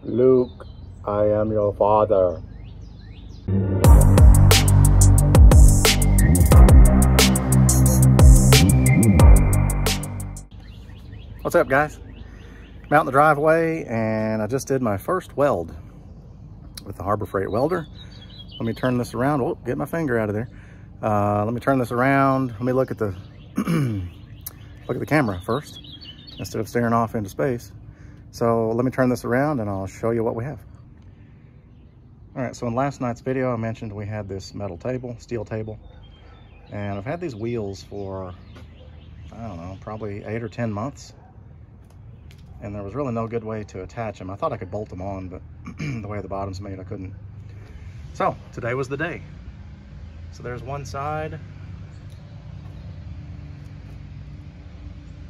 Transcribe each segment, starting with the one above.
Luke, I am your father. What's up, guys? I'm out in the driveway and I just did my first weld with the Harbor Freight welder. Let me turn this around. Oh, get my finger out of there. Let me turn this around. Let me look at the look at the camera first instead of staring off into space. So let me turn this around and I'll show you what we have. All right, so in last night's video, I mentioned we had this metal table, steel table, and I've had these wheels for, I don't know, probably 8 or 10 months. And there was really no good way to attach them. I thought I could bolt them on, but the way the bottom's made, I couldn't. So today was the day. So there's one side.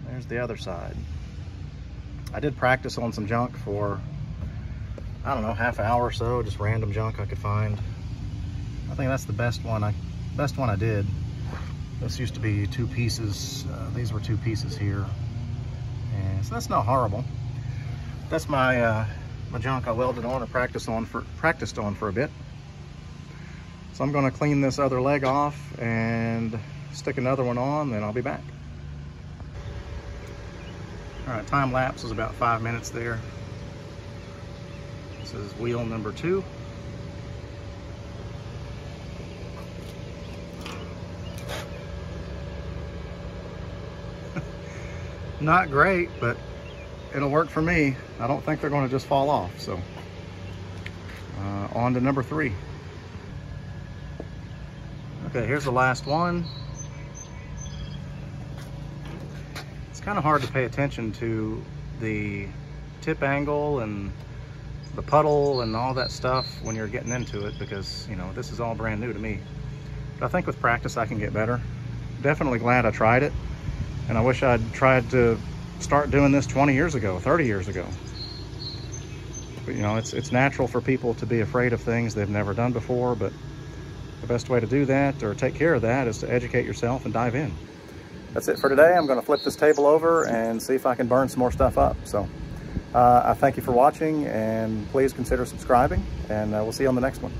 There's the other side. I did practice on some junk for, I don't know, half an hour or so, just random junk I could find. I think that's the best one I did. This used to be 2 pieces. These were 2 pieces here. And so that's not horrible. That's my my junk I welded on or practiced on for a bit. So I'm going to clean this other leg off and stick another one on, then I'll be back. All right, time lapse is about 5 minutes there. This is wheel number 2. Not great, but it'll work for me. I don't think they're going to just fall off. So on to number 3. Okay, here's the last one. It's kind of hard to pay attention to the tip angle and the puddle and all that stuff when you're getting into it because, you know, this is all brand new to me. But I think with practice I can get better. Definitely glad I tried it. And I wish I'd tried to start doing this 20 years ago, 30 years ago. But you know, it's natural for people to be afraid of things they've never done before, but the best way to do that or take care of that is to educate yourself and dive in. That's it for today. I'm gonna flip this table over and see if I can burn some more stuff up. So I thank you for watching and please consider subscribing and we'll see you on the next one.